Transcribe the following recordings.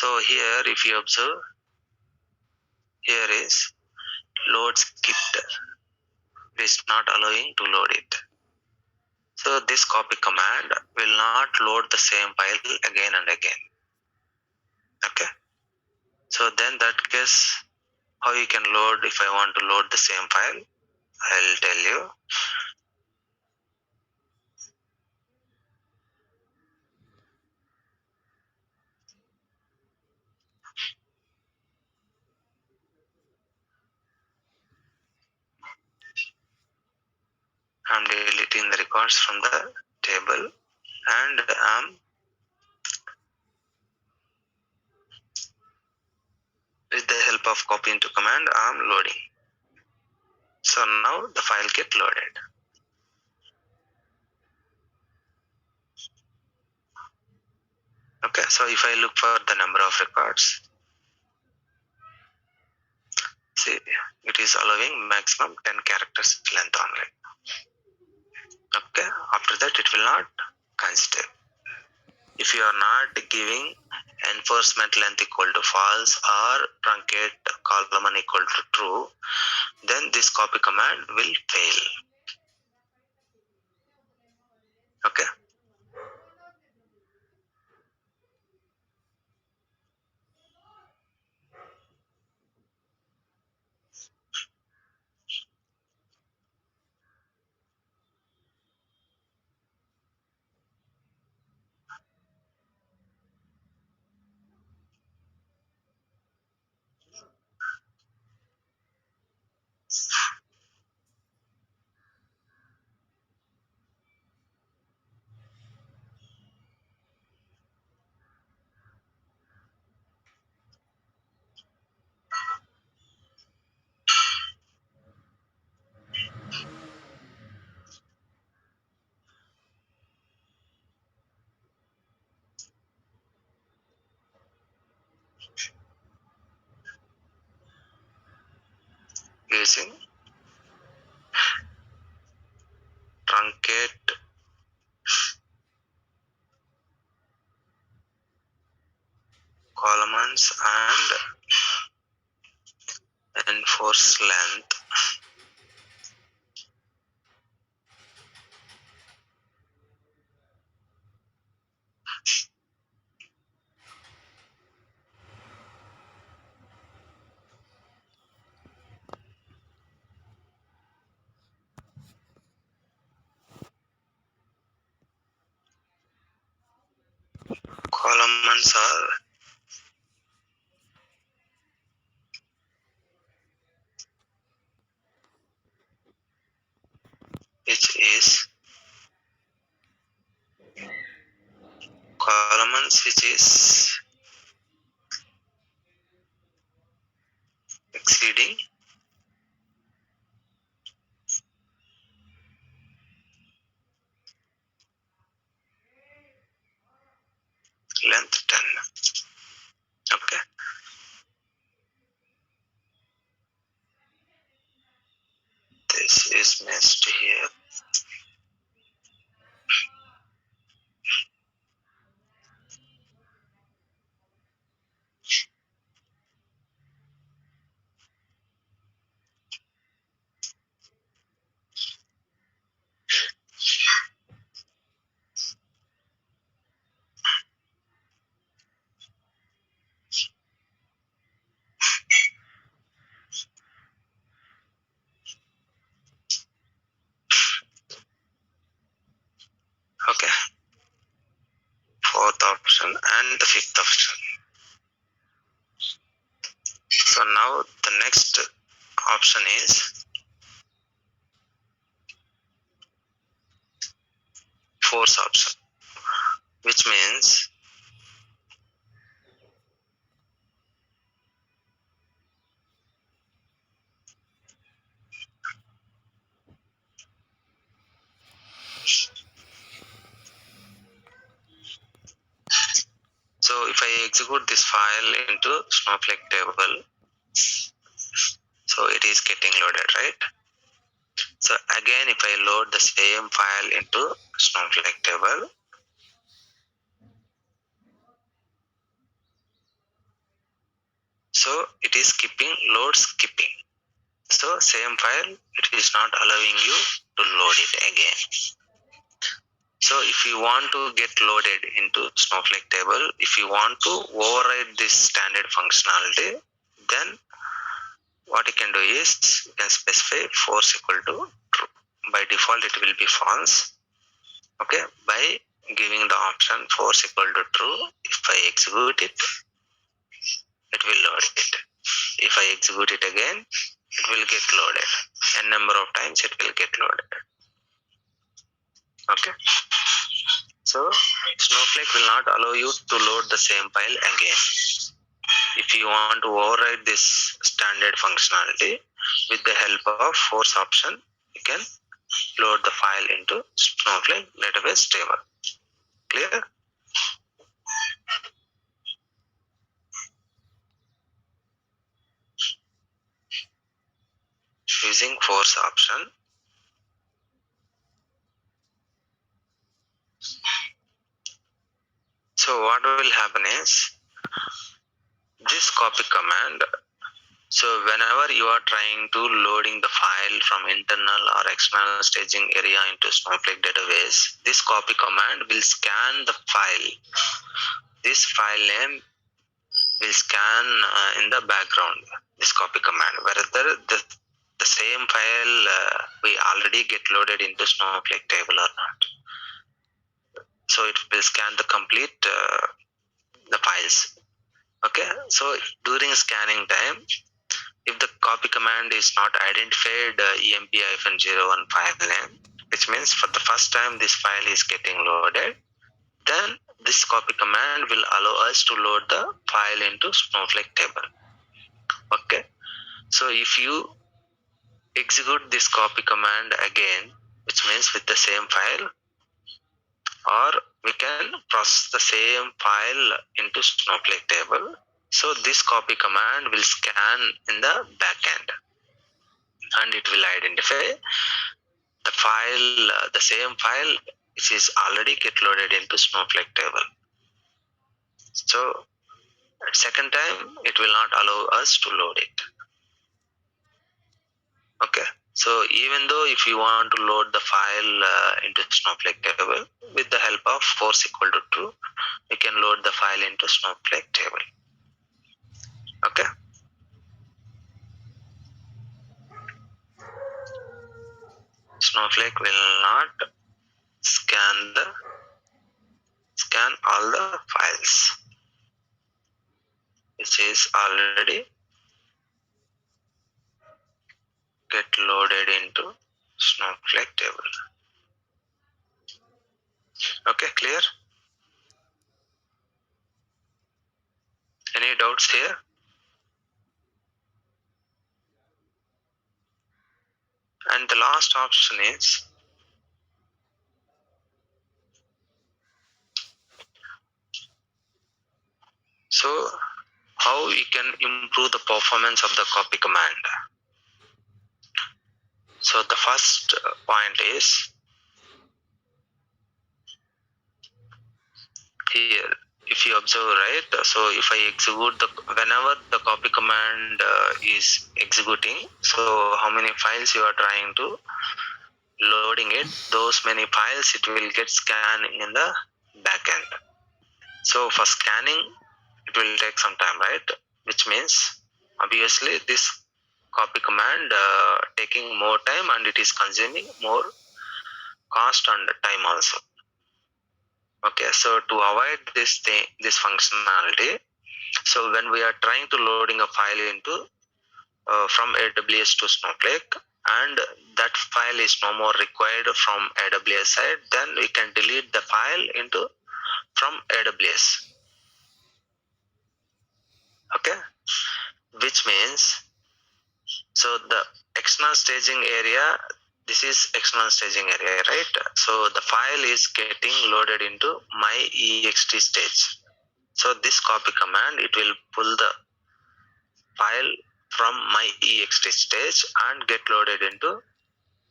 So here if you observe, here is load skipped. It is not allowing to load it. So this copy command will not load the same file again and again. Okay. So then that case, how you can load if I want to load the same file, I'll tell you. I'm deleting the records from the table and with the help of copy into command, I'm loading. So now the file get loaded. Okay, so if I look for the number of records, see, it is allowing maximum 10 characters length only. Okay, after that it will not consider. If you are not giving enforcement length equal to false or truncate column equal to true, then this copy command will fail. Okay. Using truncate columns and enforce length. Columns are which is columns which is exceeding length 10. Okay. This is missed here. Okay. Fourth option and the fifth option. So now the next option is fourth option, which means so if I execute this file into Snowflake table, so it is getting loaded, right? So again, if I load the same file into Snowflake table, So it is skipping load skipping. So same file, it is not allowing you to load it again. So if you want to get loaded into Snowflake table, if you want to override this standard functionality, then what you can do is you can specify force equal to true. By default it will be false. Okay, by giving the option force equal to true, if I execute it, it will load it. If I execute it again, it will get loaded. N number of times it will get loaded. Okay. So Snowflake will not allow you to load the same file again. If you want to override this standard functionality, with the help of force option, you can load the file into Snowflake database table. Clear? Using force option, so what will happen is this copy command. So whenever you are trying to loading the file from internal or external staging area into Snowflake database, this copy command will scan the file. This file name will scan in the background, this copy command, whether the same file we already get loaded into Snowflake table or not. So it will scan the complete the files. Okay, so during scanning time, if the copy command is not identified emp-01 file name, which means for the first time this file is getting loaded, then this copy command will allow us to load the file into Snowflake table. Okay, so if you execute this copy command again, which means with the same file, or we can process the same file into Snowflake table. So this copy command will scan in the backend and it will identify the file, the same file which is already get loaded into Snowflake table. So at second time it will not allow us to load it. Okay, so even though if you want to load the file into Snowflake table, with the help of force equal to true, you can load the file into Snowflake table. Okay, Snowflake will not scan all the files which is already get loaded into Snowflake table. Okay, clear? Any doubts here? And the last option is so how we can improve the performance of the copy command. So the first point is here. If you observe, right, so if I execute whenever the copy command is executing, so how many files you are trying to loading it, those many files it will get scanned in the backend. So for scanning it will take some time, right, which means obviously this copy command taking more time and it is consuming more cost and time also. Okay, so to avoid this functionality, so when we are trying to loading a file into from AWS to Snowflake and that file is no more required from AWS side, then we can delete the file into from AWS. Okay, which means so the external staging area, this is external staging area, right? So the file is getting loaded into my ext stage. So this copy command, it will pull the file from my ext stage and get loaded into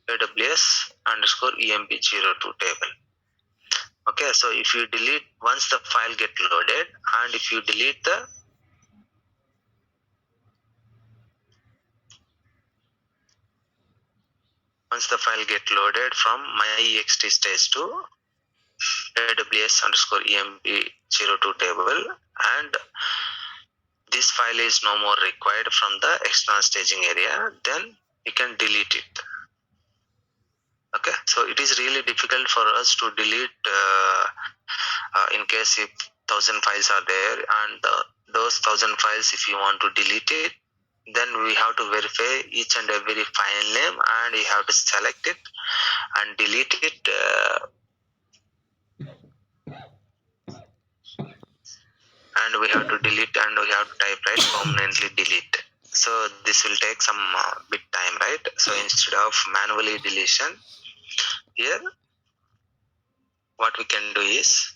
AWS underscore emp02 table. Okay, so if you delete, once the file get loaded and if you delete the Once the file get loaded from my.ext stage to aws_emp02 table, and this file is no more required from the external staging area, then you can delete it. Okay, so it is really difficult for us to delete in case if 1000 files are there, and those 1000 files, if you want to delete it, then we have to verify each and every file name, and you have to select it and delete it. And we have to delete, and we have to type right permanently delete. So this will take some bit time, right? So instead of manually deletion, here what we can do is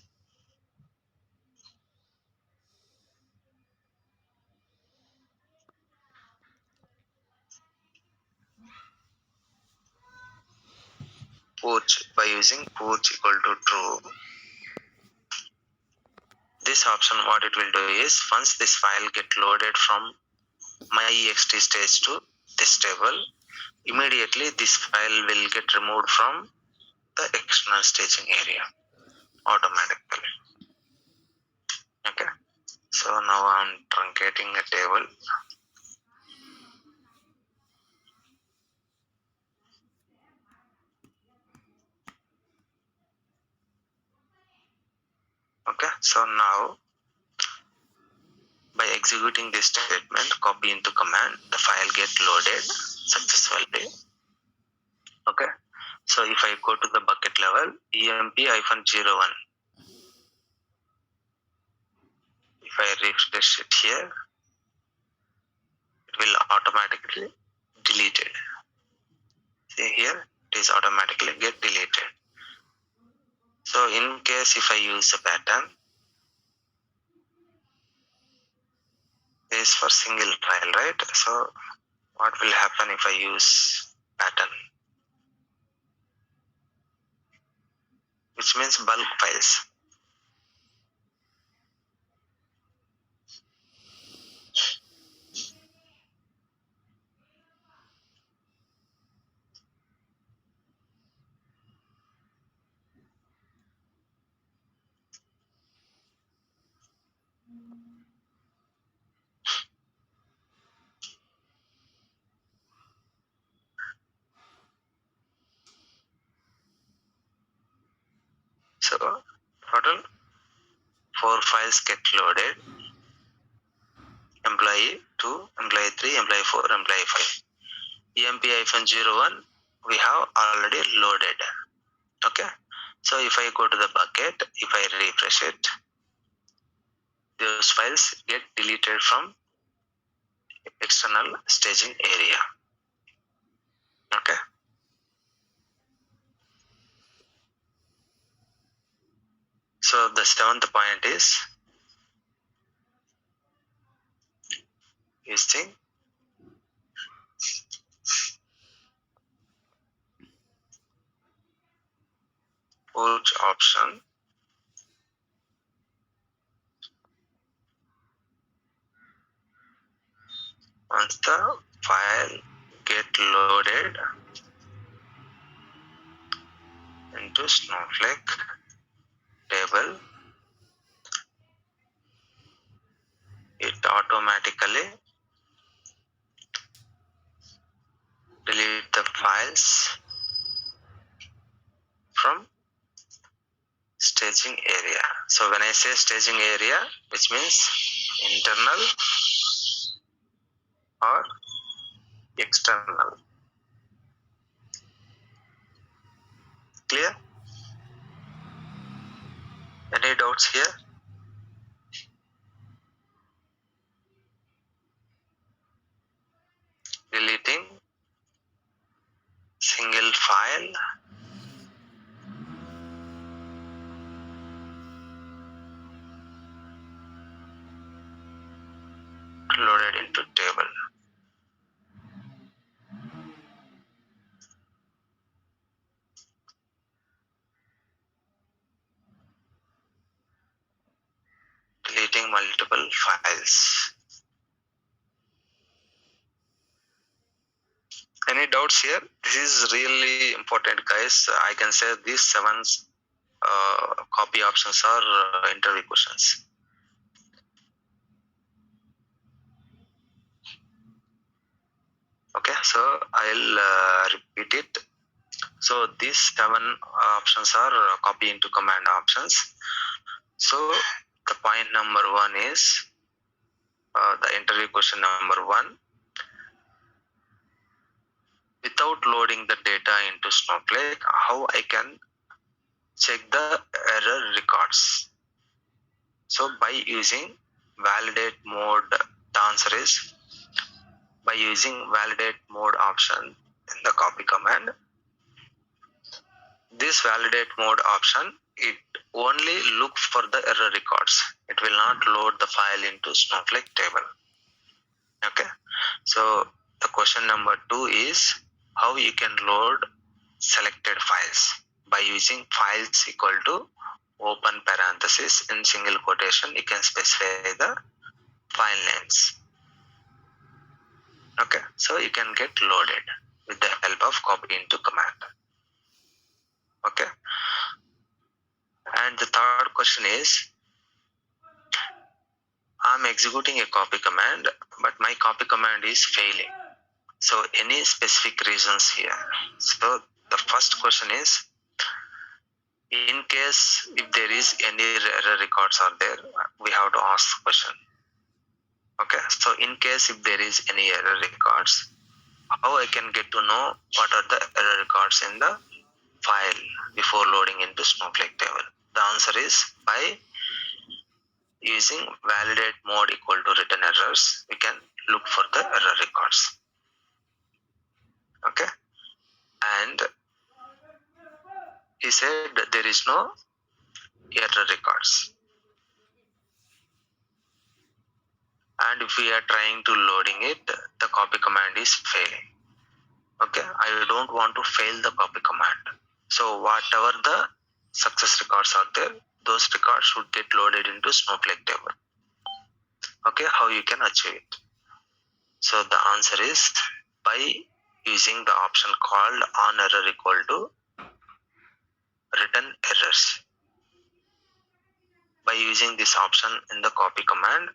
purge. By using purge equal to true, this option, what it will do is, once this file get loaded from my.ext stage to this table, immediately this file will get removed from the external staging area automatically. Okay, so now I'm truncating a table. Okay, so now by executing this statement, copy into command, the file get loaded successfully. Okay, so if I go to the bucket level, emp-01, if I refresh it here, it will automatically deleted. See here, it is automatically get deleted. So in case if I use a pattern, this is for single file, right? So what will happen if I use pattern, which means bulk files? So total 4 files get loaded: employee 2, employee 3, employee 4, employee 5. emp-01 we have already loaded. Okay, so if I go to the bucket, if I refresh it, those files get deleted from external staging area. Okay, so the 7th point is using purge option. Once the file get loaded into Snowflake table, it automatically delete the files from staging area. So when I say staging area, which means internal or external. Clear? Any doubts here? Deleting single file loaded into table. Deleting multiple files. Any doubts here? This is really important, guys. I can say these 7 copy options are interview questions. Okay, so I'll repeat it. So these 7 options are copy into command options. So the point number 1 is the interview question number 1. Without loading the data into Snowflake, how I can check the error records? So by using validate mode, the answer is by using validate mode option in the copy command. This validate mode option, it only look for the error records. It will not load the file into Snowflake table. Okay, so the question number 2 is how you can load selected files. By using files equal to open parenthesis in single quotation, you can specify the file names. Okay, so you can get loaded with the help of copy into command. Okay, and the third question is I'm executing a copy command, but my copy command is failing. So any specific reasons here? So the first question is, in case if there is any error records are there, we have to ask the question. Okay, so in case if there is any error records, how I can get to know what are the error records in the file before loading into Snowflake table? The answer is by using validate mode equal to written errors, we can look for the error records. Okay, and he said that there is no error records, and if we are trying to loading it, the copy command is failing. Okay, I don't want to fail the copy command, so whatever the success records are there, those records should get loaded into Snowflake table. Okay, how you can achieve it? So the answer is by using the option called on error equal to written errors. By using this option in the copy command,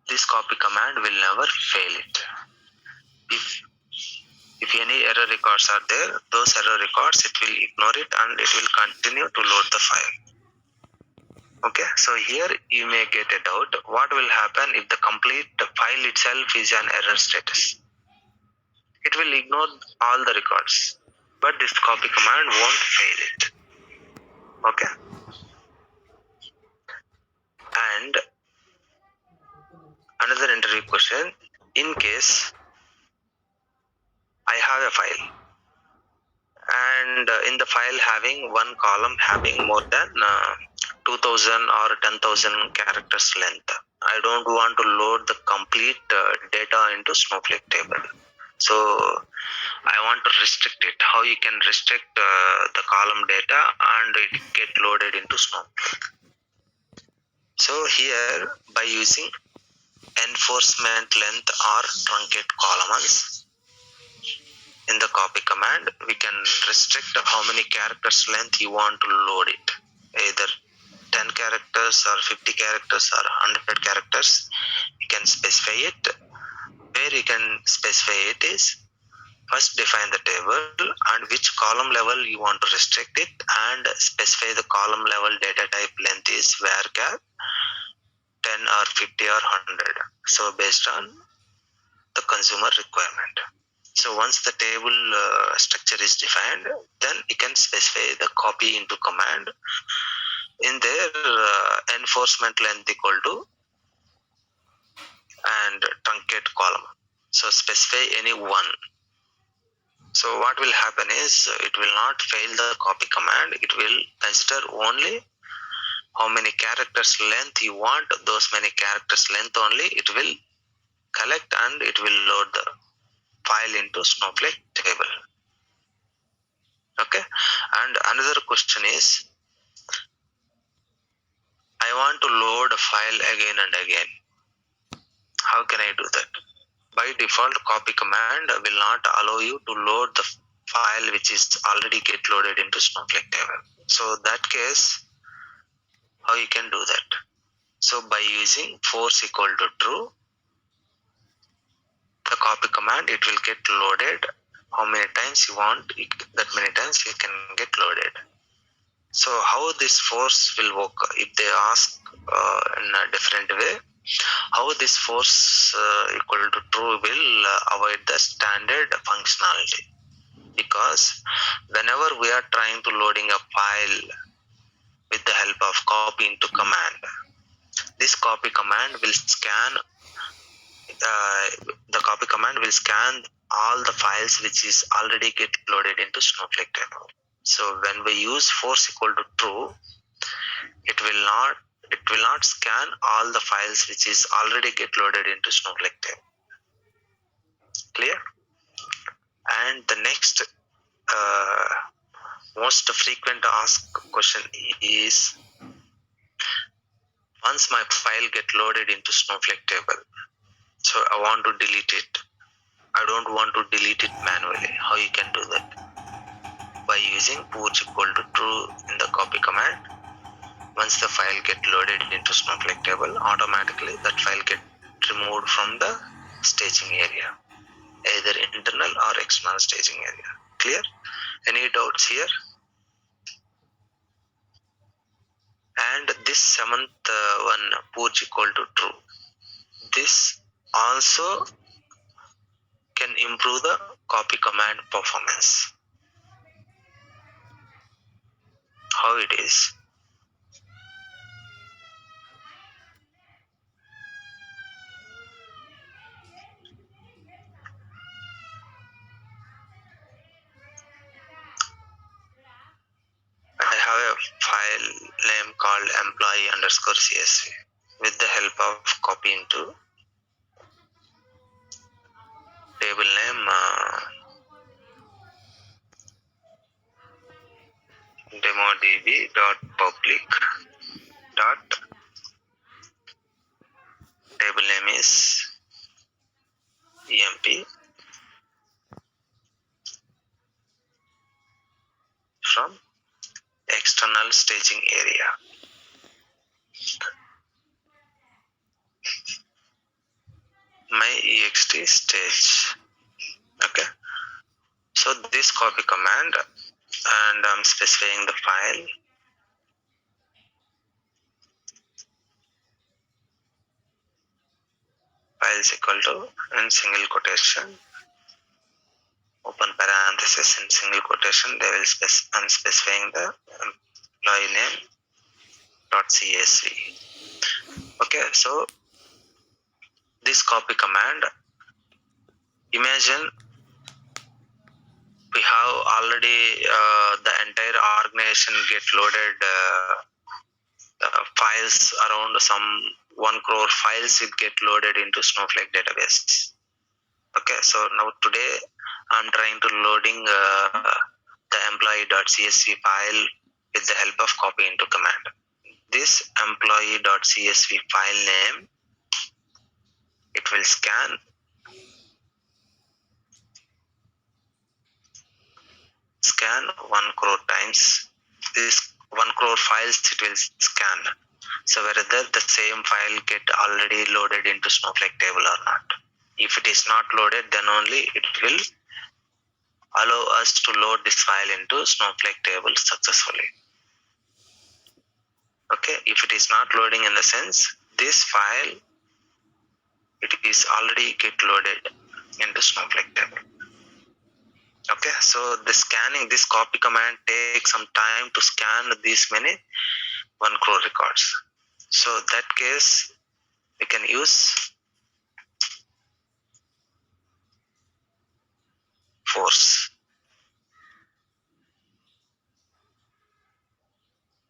this copy command will never fail it. If any error records are there, those error records, it will ignore it and it will continue to load the file. Okay, so here you may get a doubt. What will happen if the complete file itself is an error status? It will ignore all the records, but this copy command won't fail it. Okay, and another interview question, in case I have a file and in the file having one column having more than 2000 or 10,000 characters length. I don't want to load the complete data into Snowflake table. So I want to restrict it. How you can restrict the column data and it get loaded into Snowflake? So here by using enforcement length or truncate columns in the copy command, we can restrict how many characters length you want to load it. Either 10 characters or 50 characters or 100 characters. You can specify it. Where you can specify it is first define the table and which column level you want to restrict it and specify the column level data type length is varchar 10 or 50 or 100. So based on the consumer requirement. So once the table structure is defined, then you can specify the copy into command. In there, enforcement length equal to and truncate column. So specify any one. So what will happen is it will not fail the copy command. It will consider only how many characters length you want. Those many characters length only it will collect and it will load the file into Snowflake table. Okay, and another question is I want to load a file again and again. How can I do that? by default copy command will not allow you to load the file which is already get loaded into Snowflake table. So that case, how you can do that? So by using force equal to true, the copy command, it will get loaded. How many times you want, that many times you can get loaded. So how this force will work? If they ask in a different way, how this force equal to true will avoid the standard functionality, because whenever we are trying to loading a file with the help of copy into command, this copy command will scan the copy command will scan all the files which is already get loaded into Snowflake table. So when we use force equal to true, it will not scan all the files which is already get loaded into Snowflake table. Clear? And the next most frequent asked question is, once my file get loaded into Snowflake table, so I want to delete it. I don't want to delete it manually. How you can do that? By using force equal to true in the copy command. Once the file get loaded into Snowflake table, automatically that file get removed from the staging area, either internal or external staging area. Clear? Any doubts here? And this seventh one, purge equal to true, this also can improve the copy command performance. How it is? I have a file name called employee_csv. With the help of copy into table name demodb.public dot table name is emp from external staging area. My ext stage. Okay. So this copy command, and I'm specifying the file. File is equal to, in single quotation, open parenthesis, in single quotation, they will I'm specifying the employee name .csv. Okay, so this copy command, imagine we have already the entire organization get loaded files, around some 1 crore files it get loaded into Snowflake database. Okay, so now today I'm trying to loading the employee.csv file with the help of copy into command. This employee.csv file name, it will scan scan 1 crore times. This 1 crore files it will scan. So whether the same file get already loaded into Snowflake table or not. If it is not loaded, then only it will allow us to load this file into Snowflake table successfully. Okay, if it is not loading, in the sense this file, it is already get loaded into Snowflake table. Okay, so the scanning, this copy command takes some time to scan these many 1 crore records. So that case, we can use force.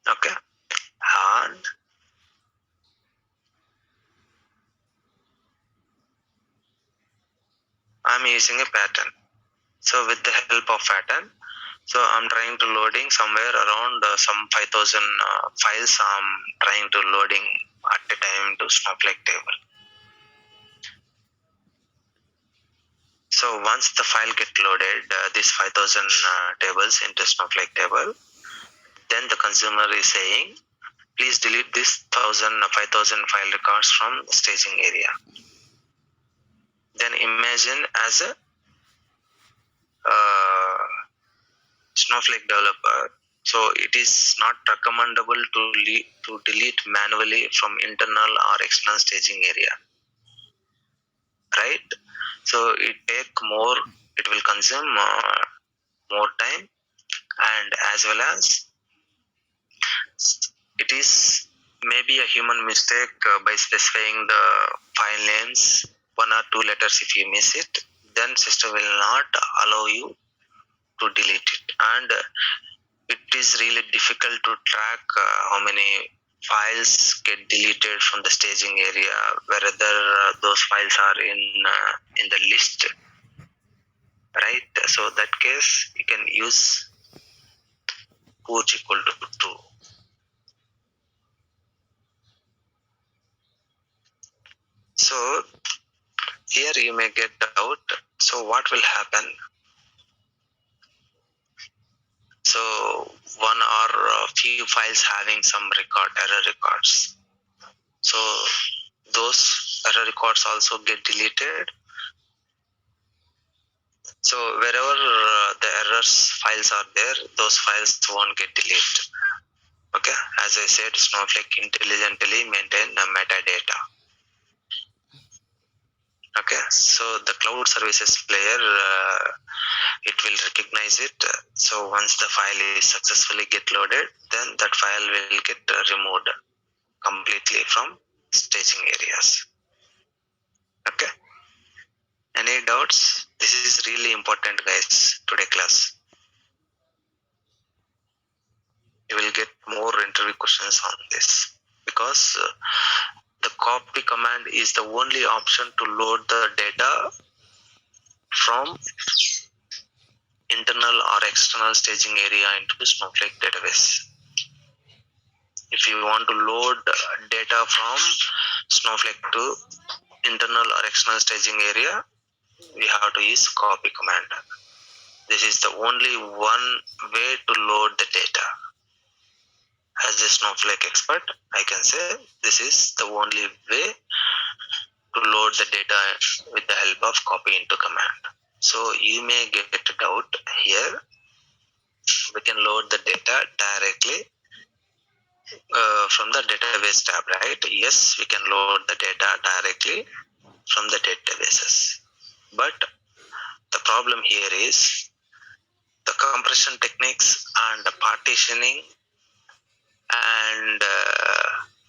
Okay, and I'm using a pattern. So with the help of pattern, so I'm trying to loading somewhere around some 5,000 files. I'm trying to loading at a time to Snowflake table. So once the file get loaded, this 5000 tables into Snowflake table, then the consumer is saying, please delete this 5000 file records from the staging area. Then imagine as a Snowflake developer, so it is not recommendable to delete manually from internal or external staging area, right? So it will consume more time, and as well as it is maybe a human mistake by specifying the file names 1 or 2 letters. If you miss it, then system will not allow you to delete it, and it is really difficult to track how many files get deleted from the staging area, whether those files are in the list, right? So that case you can use purge equal to true. So here you may get doubt. So what will happen? So one or a few files having some error records. So those error records also get deleted. So wherever the errors files are there, those files won't get deleted. Okay, as I said, Snowflake intelligently maintain the metadata. Okay, so the cloud services layer, it will recognize it. So once the file is successfully get loaded, then that file will get removed completely from staging areas. Okay, any doubts? This is really important, guys, today class. You will get more interview questions on this, because the copy command is the only option to load the data from internal or external staging area into Snowflake database. If you want to load data from Snowflake to internal or external staging area, we have to use copy command. This is the only one way to load the data. As a Snowflake expert, I can say this is the only way to load the data with the help of copy into command. So you may get a doubt here. We can load the data directly from the database tab, right? Yes, we can load the data directly from the databases. But the problem here is the compression techniques and the partitioning and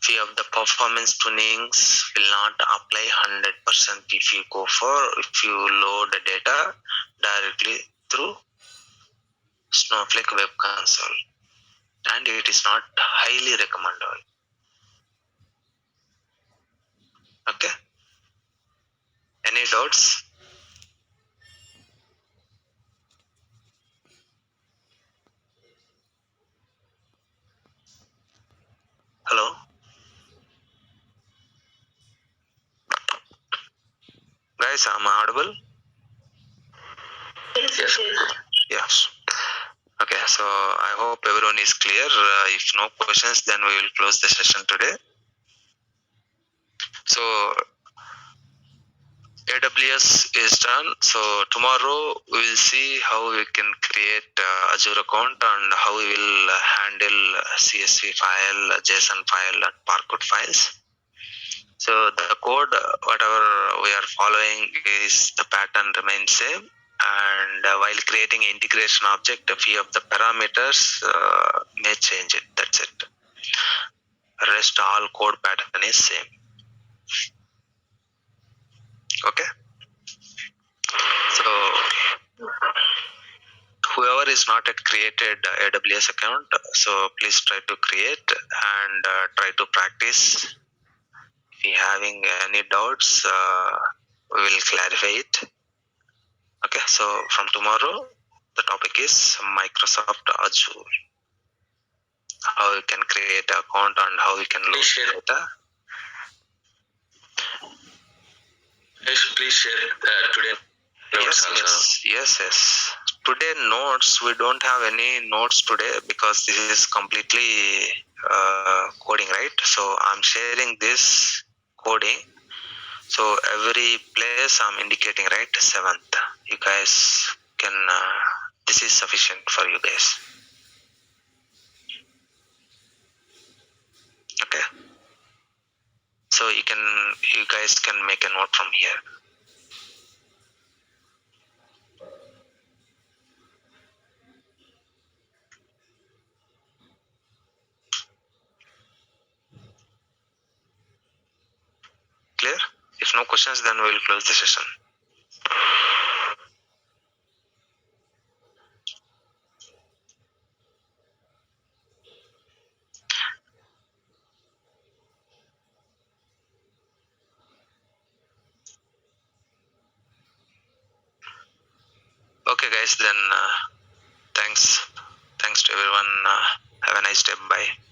few of the performance tunings will not apply 100% if you load the data directly through Snowflake Web Console, and it is not highly recommended. Okay, any doubts? Hello, guys, am I audible? Yes. Okay, so I hope everyone is clear. If no questions, then we will close the session today. So AWS is done. So tomorrow we will see how we can create Azure account and how we will handle CSV file, JSON file, and Parquet files. So the code, whatever we are following, is the pattern remains same. And while creating integration object, a few of the parameters may change it. That's it. Rest all code pattern is same. Okay. So whoever is not yet created AWS account, so please try to create and try to practice. If you having any doubts, we will clarify it. Okay, so from tomorrow, the topic is Microsoft Azure. How you can create an account and how you can load data. Please share today. Notes yes. Today notes, we don't have any notes today because this is completely coding, right? So I'm sharing this coding. So every place I'm indicating, right? 7th. You guys can. This is sufficient for you guys. Okay. So you guys can make a note from here. Clear? If no questions, then we'll close the session. Okay, guys. Then thanks to everyone. Have a nice day. Bye.